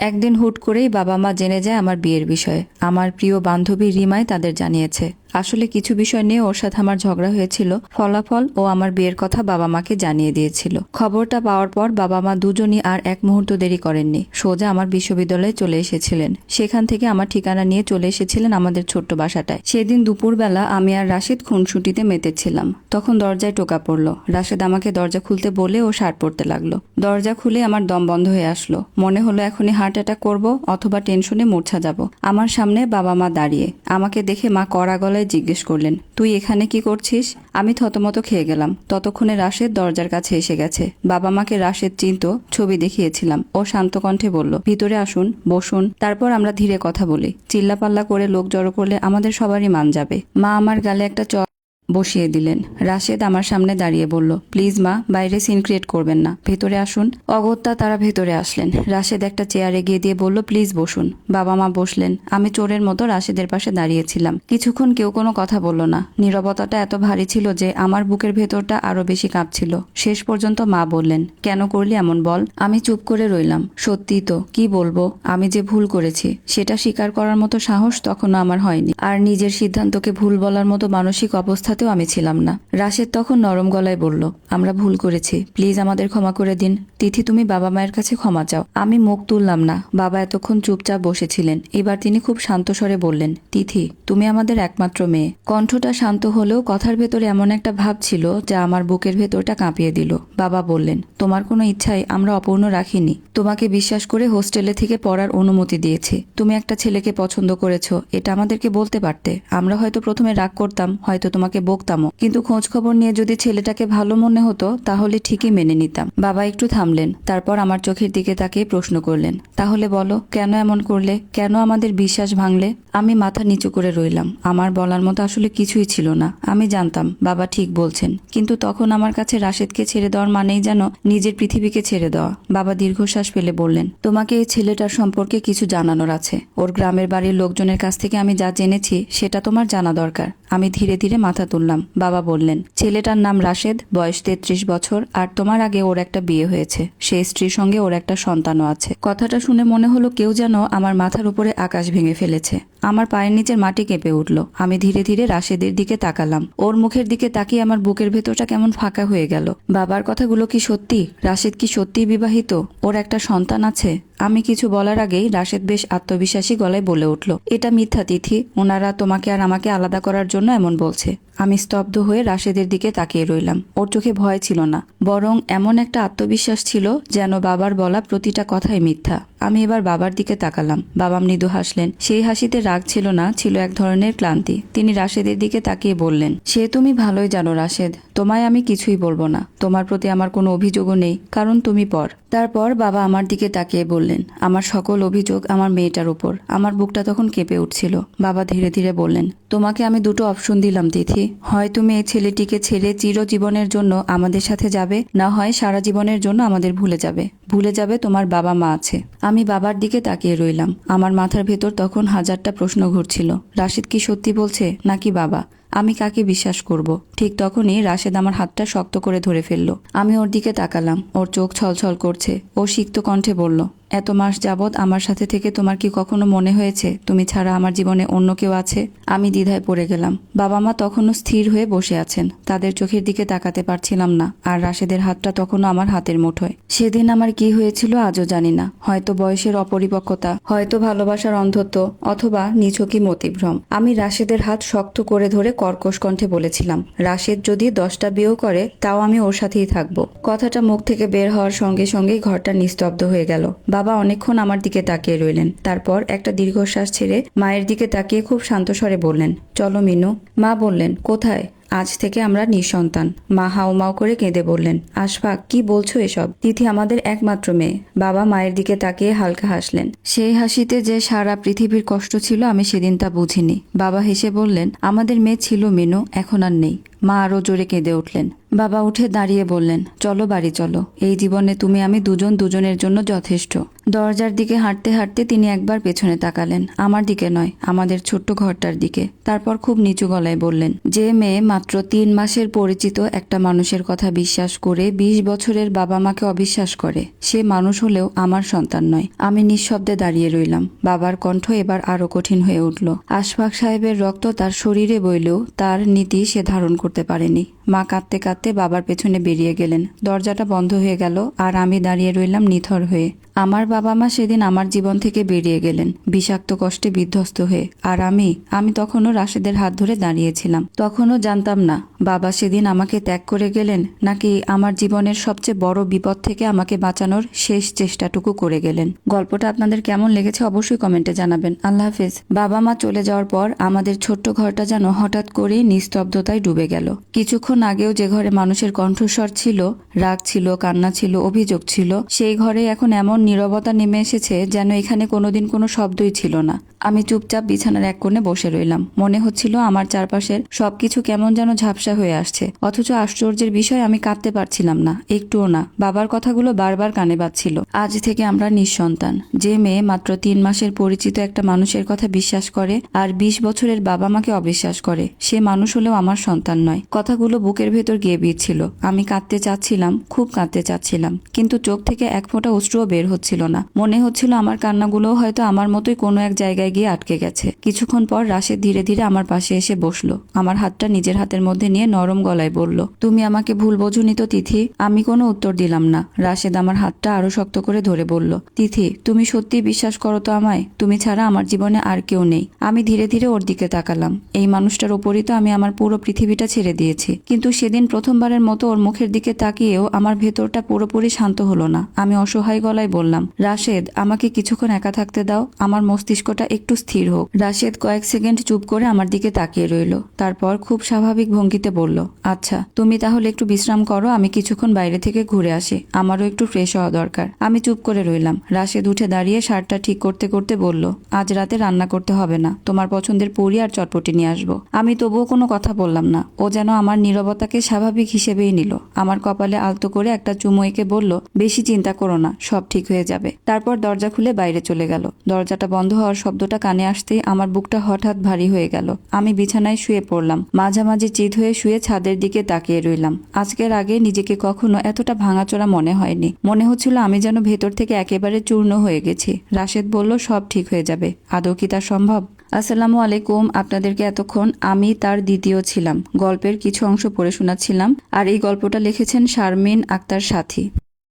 একদিন হুট করেই বাবা মা জেনে যায় আমার বিয়ের বিষয়ে। আমার প্রিয় বান্ধবী রিমাই তাদের জানিয়েছে। আসলে কিছু বিষয় নিয়ে ওর সাথে আমার ঝগড়া হয়েছিল, ফলাফল ও আমার বিয়ের কথা বাবা মাকে জানিয়ে দিয়েছিল। খবরটা পাওয়ার পর বাবা মা দুজনই আর এক মুহূর্ত দেরি করেননি, সোজা আমার বিশ্ববিদ্যালয়ে চলে এসেছিলেন। সেখান থেকে আমার ঠিকানা নিয়ে চলে এসেছিলেন আমাদের ছোট্ট বাসাটায়। সেদিন দুপুরবেলা আমি আর রাশেদ খুনসুটিতে মেতেছিলাম। তখন দরজায় টোকা পড়লো। রাশেদ আমাকে দরজা খুলতে বলে ও শার্ট পরতে লাগলো। দরজা খুলে আমার দম বন্ধ হয়ে আসলো। মনে হলো এখনই হার্ট অ্যাটাক করবো অথবা টেনশনে মূর্ছা যাব। আমার সামনে বাবা মা দাঁড়িয়ে। আমাকে দেখে মা কড়া গলায় জিজ্ঞেস করলেন, তুই এখানে কি করছিস? আমি থতমত খেয়ে গেলাম। ততক্ষণে রাশেদ দরজার কাছে এসে গেছে। বাবা মাকে রাশেদ চিনত, ছবি দেখিয়েছিলাম। ও শান্ত কণ্ঠে বলল, ভিতরে আসুন, বসুন, তারপর আমরা ধীরে কথা বলি। চিল্লাপাল্লা করে লোক জড়ো করলে আমাদের সবারই মান যাবে। মা আমার গালে একটা বসিয়ে দিলেন। রাশেদ আমার সামনে দাঁড়িয়ে বলল, প্লিজ মা, বাইরে সিন ক্রিয়েট করবেন না, ভেতরে আসুন। অগত্যা তারা ভেতরে আসলেন। রাশেদ একটা চেয়ার এগিয়ে দিয়ে বলল, প্লিজ বসুন। বাবা মা বসলেন। আমি চোরের মতো রাশেদের পাশে দাঁড়িয়েছিলাম। কিছুক্ষণ কেউ কোনো কথা বলল না। নীরবতাটা এত ভারী ছিল যে আমার বুকের ভেতরটা আরো বেশি কাঁপছিল। শেষ পর্যন্ত মা বললেন, কেন করলি এমন বল? আমি চুপ করে রইলাম। সত্যি তো, কি বলবো? আমি যে ভুল করেছি সেটা স্বীকার করার মতো সাহস তখনও আমার হয়নি। আর নিজের সিদ্ধান্তকে ভুল বলার মতো মানসিক অবস্থা আমি ছিলাম না। রাশেদ তখন নরম গলায় বলল, আমরা ভুল করেছি, প্লিজ আমাদের ক্ষমা করে দিন। তিথি, তুমি বাবা মায়ের কাছে ক্ষমা চাও। আমি মুখ তুললাম না। বাবা এতক্ষণ চুপচাপ বসেছিলেন। এবার তিনি খুব শান্ত স্বরে বললেন, তিথি, তুমি আমাদের একমাত্র মেয়ে। কণ্ঠটা শান্ত হলেও কথার ভেতরে এমন একটা ভাব ছিল যা আমার বুকের ভেতরটা কাঁপিয়ে দিল। বাবা বললেন, তোমার কোনো ইচ্ছাই আমরা অপূর্ণ রাখিনি। তোমাকে বিশ্বাস করে হোস্টেলে থেকে পড়ার অনুমতি দিয়েছি। তুমি একটা ছেলেকে পছন্দ করেছো, এটা আমাদেরকে বলতে পারতে। আমরা হয়তো প্রথমে রাগ করতাম, হয়তো তোমাকে বকতামও, কিন্তু খোঁজ খবর নিয়ে যদি ছেলেটাকে ভালো মনে হতো তাহলে ঠিকই মেনে নিতাম। বাবা একটু থামলেন, তারপর আমার চোখের দিকে তাকিয়ে প্রশ্ন করলেন, তাহলে বলো, কেন এমন করলে? কেন আমাদের বিশ্বাস ভাঙলে? আমি মাথা নিচু করে রইলাম। আমার বলার মতো আসলে কিছুই ছিল না। আমি জানতাম বাবা ঠিক বলছেন, কিন্তু তখন আমার কাছে রাশেদকে ছেড়ে দেওয়ার মানেই যেন নিজের পৃথিবীকে ছেড়ে দেওয়া। বাবা দীর্ঘশ্বাস ফেলে বললেন, তোমাকে এই ছেলেটার সম্পর্কে কিছু জানানোর আছে। ওর গ্রামের বাড়ির লোকজনের কাছ থেকে আমি যা জেনেছি সেটা তোমার জানা দরকার। আমি ধীরে ধীরে মাথা তুললাম। বাবা বললেন, ছেলেটার নাম রাশেদ, বয়স 33 বছর, আর তোমার আগে ওর একটা বিয়ে হয়েছে। সেই স্ত্রীর সঙ্গে ওর একটা সন্তানও আছে। কথাটা শুনে মনে হলো কেউ যেন আমার মাথার উপরে আকাশ ভেঙে ফেলেছে। আমার পায়ের নিচের মাটি কেঁপে উঠল। আমি ধীরে ধীরে রাশেদের দিকে তাকালাম। ওর মুখের দিকে তাকিয়ে আমার বুকের ভেতরটা কেমন ফাঁকা হয়ে গেল। বাবার কথাগুলো কি সত্যি? রাশেদ কি সত্যিই বিবাহিত? ওর একটা সন্তান আছে? আমি কিছু বলার আগেই রাশেদ বেশ আত্মবিশ্বাসী গলায় বলে উঠল, এটা মিথ্যা তিথি। ওনারা তোমাকে আর আমাকে আলাদা করার জন্য এমন বলছে। আমি স্তব্ধ হয়ে রাশেদের দিকে তাকিয়ে রইলাম। ওর চোখে ভয় ছিল না, বরং এমন একটা আত্মবিশ্বাস ছিল যেন বাবার বলা প্রতিটা কথাই মিথ্যা। আমি এবার বাবার দিকে তাকালাম। বাবা মৃদু হাসলেন। সেই হাসিতে রাগ ছিল না, ছিল এক ধরনের ক্লান্তি। তিনি রাশেদের দিকে তাকিয়ে বললেন, সে তুমি ভালোই জানো রাশেদ, তোমায় আমি কিছুই বলবো না। তোমার প্রতি আমার কোনো অভিযোগও নেই, কারণ তুমি পর। তারপর বাবা আমার দিকে তাকিয়ে বললেন, আমার সকল অভিযোগ আমার মেয়েটার উপর। আমার বুকটা তখন কেঁপে উঠছিল। বাবা ধীরে ধীরে বললেন, তোমাকে আমি দুটো অপশন দিলাম তিথি। হয় তুমি এই ছেলেটিকে ছেড়ে চিরজীবনের জন্য আমাদের সাথে যাবে, না হয় সারা জীবনের জন্য আমাদের ভুলে যাবে। ভুলে যাবে তোমার বাবা মা আছে। আমি বাবার দিকে তাকিয়ে রইলাম। আমার মাথার ভেতর তখন হাজারটা প্রশ্ন ঘুরছিল। রাশেদ কি সত্যি বলছে নাকি বাবা? আমি কাকে বিশ্বাস করব? ঠিক তখনই রাশেদ আমার হাতটা শক্ত করে ধরে ফেলল। আমি ওর দিকে তাকালাম। ওর চোখ ছলছল করছে। ও সিক্ত কণ্ঠে বলল, এত মাস যাবৎ আমার সাথে থেকে তোমার কি কখনো মনে হয়েছে তুমি ছাড়া আমার জীবনে অন্য কেউ আছে? আমি দ্বিধায় পড়ে গেলাম। বাবা মা তখনও স্থির হয়ে বসে আছেন। তাদের চোখের দিকে তাকাতে পারছিলাম না। আর রাশেদের হাতটা তখনও আমার হাতের মুঠোয়। সেদিন আমার কি হয়েছিল আজও জানি না। হয়তো বয়সের অপরিপক্কতা, হয়তো ভালোবাসার অন্ধত্ব, অথবা নিছকই মতিভ্রম। আমি রাশেদের হাত শক্ত করে ধরে কর্কশ কণ্ঠে বলেছিলাম, রাশেদ যদি 10টা বিয়েও করে তাও আমি ওর সাথেই থাকবো। কথাটা মুখ থেকে বের হওয়ার সঙ্গে সঙ্গেই ঘরটা নিস্তব্ধ হয়ে গেল। বাবা অনেকক্ষণ আমার দিকে তাকিয়ে রইলেন। তারপর একটা দীর্ঘশ্বাস ছেড়ে মায়ের দিকে তাকিয়ে খুব শান্ত স্বরে বললেন, চলো মিনু। মা বললেন, কোথায়? আজ থেকে আমরা নিঃসন্তান। মা হাউমাউ করে কেঁদে বললেন, আশফাক, কি বলছো এসব? তিথি আমাদের একমাত্র মেয়ে। বাবা মায়ের দিকে তাকিয়ে হালকা হাসলেন। সেই হাসিতে যে সারা পৃথিবীর কষ্ট ছিল আমি সেদিন তা বুঝিনি। বাবা হেসে বললেন, আমাদের মেয়ে ছিল মিনু, এখন আর নেই। মা আরো জোরে কেঁদে উঠলেন। বাবা উঠে দাঁড়িয়ে বললেন, চলো বাড়ি চলো, এই জীবনে তুমি আমি দুজন দুজনের জন্য যথেষ্ট। দরজার দিকে হাঁটতে হাঁটতে তিনি একবার পেছনে তাকালেন, আমার দিকে নয়, আমাদের ছোট্ট ঘরটার দিকে। তারপর খুব নিচু গলায় বললেন, যে মেয়ে মাত্র 3 মাসের পরিচিত একটা মানুষের কথা বিশ্বাস করে 20 বছরের বাবা মাকে অবিশ্বাস করে, সে মানুষ হলেও আমার সন্তান নয়। আমি নিঃশব্দে দাঁড়িয়ে রইলাম। বাবার কণ্ঠ এবার আরো কঠিন হয়ে উঠল। আশফাক সাহেবের রক্ত তার শরীরে বইলেও তার নীতি সে ধারণ করতে পারেনি। মা কাঁদতে কাঁদতে বাবার পেছনে বেরিয়ে গেলেন। দরজাটা বন্ধ হয়ে গেল আর আমি দাঁড়িয়ে রইলাম নিথর হয়ে। আমার বাবা মা সেদিন আমার জীবন থেকে বেরিয়ে গেলেন বিষাক্ত কষ্টে বিধ্বস্ত হয়ে। আর আমি তখনও রাশেদের হাত ধরে দাঁড়িয়েছিলাম। তখনও জানতাম না বাবা সেদিন আমাকে ত্যাগ করে গেলেন, নাকি আমার জীবনের সবচেয়ে বড় বিপদ থেকে আমাকে বাঁচানোর শেষ চেষ্টাটুকু করে গেলেন। গল্পটা আপনাদের কেমন লেগেছে অবশ্যই কমেন্টে জানাবেন। আল্লাহ হাফেজ। বাবা মা চলে যাওয়ার পর আমাদের ছোট্ট ঘরটা যেন হঠাৎ করেই নিস্তব্ধতায় ডুবে গেল। কিছুক্ষণ আগেও যে ঘরে মানুষের কণ্ঠস্বর ছিল, রাগ ছিল, কান্না ছিল, অভিযোগ ছিল, সেই ঘরে এখন এমন নীরবতা নেমে এসেছে যেন এখানে কোনোদিন কোনো শব্দই ছিল না। আমি চুপচাপ বিছানার এক কোণে বসে রইলাম। মনে হচ্ছিল আমার চারপাশের সবকিছু কেমন যেন ঝাপসা হয়ে আসছে। অথচ আশ্চর্যের বিষয়, আমি কাঁদতে পারছিলাম না, একটুও না। বাবার কথাগুলো বারবার কানে বাজছিল। আজ থেকে আমরা নিঃসন্তান। যে মেয়ে মাত্র 3 মাসের পরিচিত একটা মানুষের কথা বিশ্বাস করে আর 20 বছরের বাবা মাকে অবিশ্বাস করে, সে মানুষ হলেও আমার সন্তান নয়। কথাগুলো বুকের ভেতর গিয়ে বিঁধছিল। আমি কাঁদতে চাচ্ছিলাম, খুব কাঁদতে চাচ্ছিলাম, কিন্তু চোখ থেকে এক ফোঁটা অশ্রুও বের হচ্ছিল না। মনে হচ্ছিল আমার কান্নাগুলোও হয়তো আমার মতোই কোনো এক জায়গায় গিয়ে আটকে গেছে। কিছুক্ষণ পর রাশেদ ধীরে ধীরে আমার পাশে এসে বসলো। আমার হাতটা নিজের হাতের মধ্যে নিয়ে নরম গলায় বলল, তুমি আমাকে ভুল বোঝোনি তো তিথি? আমি কোনো উত্তর দিলাম না। রাশেদ আমার হাতটা আরো শক্ত করে ধরে বলল, তিথি, তুমি সত্যি বিশ্বাস করো তো আমায়? তুমি ছাড়া আমার জীবনে আর কেউ নেই। আমি ধীরে ধীরে ওর দিকে তাকালাম। এই মানুষটার ওপরই তো আমি আমার পুরো পৃথিবীটা ছেড়ে দিয়েছি। কিন্তু সেদিন প্রথমবারের মতো ওর মুখের দিকে তাকিয়েও আমার ভেতরটা পুরোপুরি শান্ত হলো না। আমি অসহায় গলায় বললাম, রাশেদ, আমাকে কিছুক্ষণ একা থাকতে দাও, আমার মস্তিষ্কটা একটু স্থির হোক। রাশেদ কয়েক সেকেন্ড চুপ করে আমার দিকে তাকিয়ে রইল। তারপর খুব স্বাভাবিক ভঙ্গিতে বলল, আচ্ছা, তুমি তাহলে একটু বিশ্রাম করো, আমি কিছুক্ষণ বাইরে থেকে ঘুরে আসি, আমারও একটু ফ্রেশ হওয়া দরকার। আমি চুপ করে রইলাম। রাশেদ উঠে দাঁড়িয়ে শার্টটা ঠিক করতে করতে বলল, আজ রাতে রান্না করতে হবে না, তোমার পছন্দের পুরি আর চটপটি নিয়ে আসবো। আমি তবুও কোনো কথা বললাম না। ও যেন আমার নীরবতাকে স্বাভাবিক হিসেবেই নিল। আমার কপালে আলতো করে একটা চুমু এঁকে বলল, বেশি চিন্তা করো না, সব ঠিক হয়ে যাবে। তারপর দরজা খুলে বাইরে চলে গেল। দরজাটা বন্ধ হওয়ার শব্দটা কানে আসতেই আমার বুকটা হঠাৎ ভারী হয়ে গেল। আমি বিছানায় শুয়ে পড়লাম। মাঝামাঝি চিত হয়ে শুয়ে ছাদের দিকে তাকিয়ে রইলাম। আজকের আগে নিজেকে কখনো এতটা ভাঙাচোরা মনে হয়নি। মনে হচ্ছিল আমি যেন ভেতর থেকে একেবারে চূর্ণ হয়ে গেছি। রাশেদ বলল, সব ঠিক হয়ে যাবে। আদৌ কি তা সম্ভব? আসসালামু আলাইকুম। আপনাদেরকে এতক্ষণ আমি তার দ্বিতীয় ছিলাম গল্পের কিছু অংশ পড়ে শোনাচ্ছিলাম। আর এই গল্পটা লিখেছেন শারমিন আক্তার সাথী।